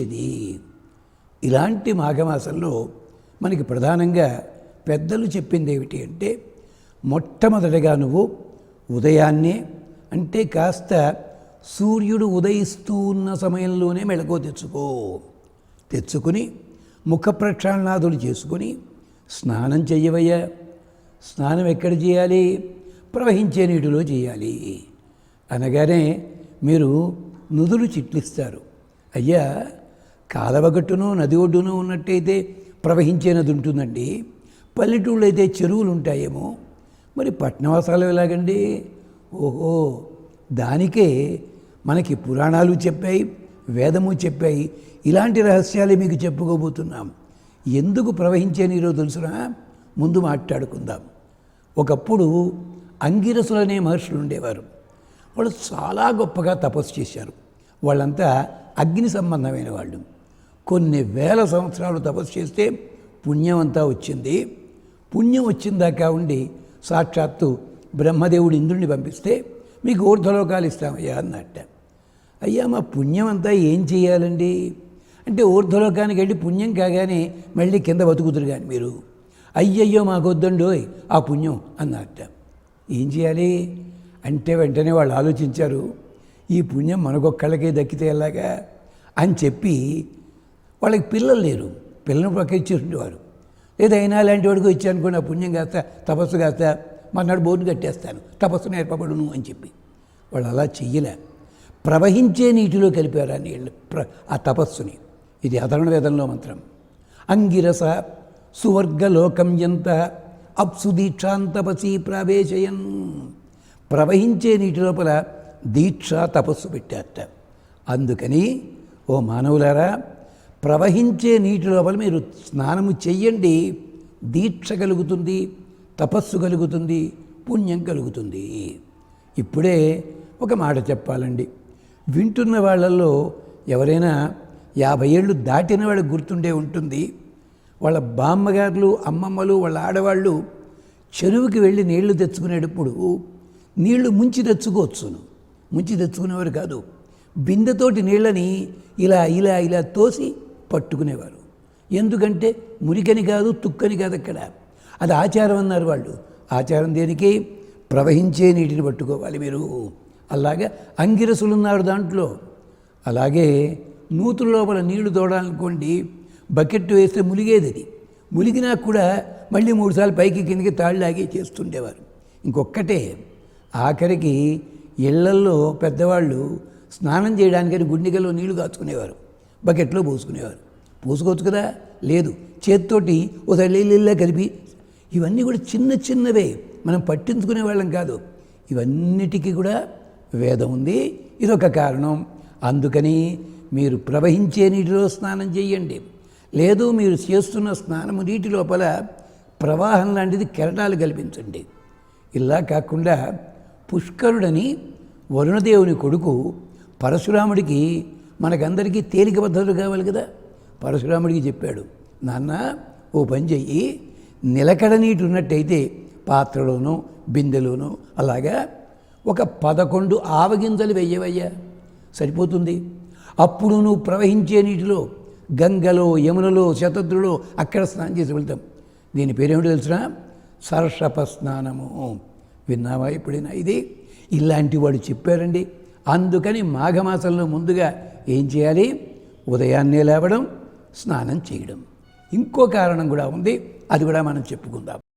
ఇది ఇలాంటి మాఘమాసంలో మనకి ప్రధానంగా పెద్దలు చెప్పింది ఏమిటి అంటే, మొట్టమొదటిగా నువ్వు ఉదయాన్నే అంటే కాస్త సూర్యుడు ఉదయిస్తూ ఉన్న సమయంలోనే మెళకువ తెచ్చుకుని ముఖ ప్రక్షాళనాదులు చేసుకుని స్నానం చెయ్యవయ్యా. స్నానం ఎక్కడ చేయాలి? ప్రవహించే నీటిలో చేయాలి. అనగానే మీరు నుదులు చిట్లిస్తారు. అయ్యా, కాలవగట్టును నది ఒడ్డును ఉన్నట్టయితే ప్రవహించే నది ఉంటుందండి, పల్లెటూళ్ళు అయితే చెరువులు ఉంటాయేమో, మరి పట్టణవాసాలు ఎలాగండి? ఓహో, దానికే మనకి పురాణాలు చెప్పాయి, వేదము చెప్పాయి. ఇలాంటి రహస్యాలే మీకు చెప్పుకోబోతున్నాం. ఎందుకు ప్రవహించే నీరో తెలుసునా? ముందు మాట్లాడుకుందాం. ఒకప్పుడు అంగిరసులనే మహర్షులు ఉండేవారు. వాళ్ళు చాలా గొప్పగా తపస్సు చేశారు. వాళ్ళంతా అగ్ని సంబంధమైన వాళ్ళు. కొన్ని వేల సంవత్సరాలు తపస్సు చేస్తే పుణ్యం అంతా వచ్చింది. పుణ్యం వచ్చిందాకా ఉండి సాక్షాత్తు బ్రహ్మదేవుడు ఇంద్రుడిని పంపిస్తే మీకు ఊర్ధ్వలోకాలు ఇస్తామయ్యా అన్నట్ట. అయ్యా, మా పుణ్యం అంతా ఏం చేయాలండి అంటే, ఊర్ధ్వలోకానికి వెళ్ళి పుణ్యం కాగానే మళ్ళీ కింద బతుకుతురు కానీ మీరు. అయ్యయ్యో మాకొద్దండోయ్ ఆ పుణ్యం అన్నట్ట. ఏం చేయాలి అంటే వెంటనే వాళ్ళు ఆలోచించారు, ఈ పుణ్యం మనకొక్కళ్ళకే దక్కితే ఎలాగా అని చెప్పి వాళ్ళకి పిల్లలు లేరు. పిల్లలను పక్క ఇచ్చేసేవారు. ఏదైనా అలాంటి వాడికి ఇచ్చానుకోండి, ఆ పుణ్యం కాస్త తపస్సు కాస్త మన్నాడు బోర్డు కట్టేస్తాను, తపస్సు నేర్పబడును అని చెప్పి వాళ్ళు అలా చెయ్యలే. ప్రవహించే నీటిలో కలిపారు ఆ నీళ్ళు, ఆ తపస్సుని. ఇది అధర్వణ వేదంలో మంత్రం. అంగిరస సువర్గలోకం ఎంత అప్సు దీక్షాంతపసి ప్రవేశయన్. ప్రవహించే నీటి లోపల దీక్ష తపస్సు పెట్టారట. అందుకని ఓ మానవులారా, ప్రవహించే నీటి లోపల మీరు స్నానము చెయ్యండి. దీక్ష కలుగుతుంది, తపస్సు కలుగుతుంది, పుణ్యం కలుగుతుంది. ఇప్పుడే ఒక మాట చెప్పాలండి. వింటున్న వాళ్ళల్లో ఎవరైనా 50 ఏళ్ళు దాటిన వాళ్ళకి గుర్తుండే ఉంటుంది. వాళ్ళ బామ్మగారులు, అమ్మమ్మలు, వాళ్ళ ఆడవాళ్ళు చెరువుకి వెళ్ళి నీళ్లు తెచ్చుకునేటప్పుడు నీళ్లు ముంచి తెచ్చుకోవచ్చును. ముంచి తెచ్చుకునేవారు కాదు, బిందెతోటి నీళ్ళని ఇలా ఇలా ఇలా తోసి పట్టుకునేవారు. ఎందుకంటే మురికని కాదు, తుక్కని కాదు, అక్కడ అది ఆచారం అన్నారు వాళ్ళు. ఆచారం దేనికి? ప్రవహించే నీటిని పట్టుకోవాలి మీరు. అలాగే అంగిరసులు ఉన్నారు దాంట్లో. అలాగే నూతుల లోపల నీళ్లు తోడాలనుకోండి, బకెట్ వేస్తే ములిగేది. అది ములిగినా కూడా మళ్ళీ 3 సార్లు పైకి కిందకి తాళ్ళలాగే చేస్తుండేవారు. ఇంకొక్కటే, ఆఖరికి ఇళ్లల్లో పెద్దవాళ్ళు స్నానం చేయడానికని గుండిగల్లో నీళ్లు కాచుకునేవారు, బకెట్లో పోసుకునేవారు. పోసుకోవచ్చు కదా, లేదు, చేతితోటి ఒకసారి నీళ్ళ కలిపి. ఇవన్నీ కూడా చిన్న చిన్నవే, మనం పట్టించుకునే వాళ్ళం కాదు. ఇవన్నిటికీ కూడా వేదం ఉంది. ఇదొక కారణం. అందుకని మీరు ప్రవహించే నీటిలో స్నానం చేయండి. లేదు, మీరు చేస్తున్న స్నానము నీటి లోపల ప్రవాహం లాంటిది కెరటాలు కల్పించండి. ఇలా కాకుండా పుష్కరుడని వరుణదేవుని కొడుకు పరశురాముడికి, మనకందరికీ తేలిక పద్ధతులు కావాలి కదా, పరశురాముడికి చెప్పాడు, నాన్న ఓ పని చెయ్యి, నిలకడ నీటి ఉన్నట్టయితే పాత్రలోనో బిందెలోనో అలాగా ఒక 11 ఆవగింజలు వెయ్యవయ్యా, సరిపోతుంది. అప్పుడు నువ్వు ప్రవహించే నీటిలో గంగలో, యమునలో, శతద్రులో అక్కడ స్నానం చేసి వెళ్తాం. దీని పేరేమిటో తెలుసునా? సర్షప స్నానము. విన్నావా ఎప్పుడైనా ఇది? ఇలాంటి వాడు చెప్పారండి. అందుకని మాఘమాసంలో ముందుగా ఏం చేయాలి? ఉదయాన్నే లేవడం, స్నానం చేయడం. ఇంకో కారణం కూడా ఉంది, అది కూడా మనం చెప్పుకుందాం.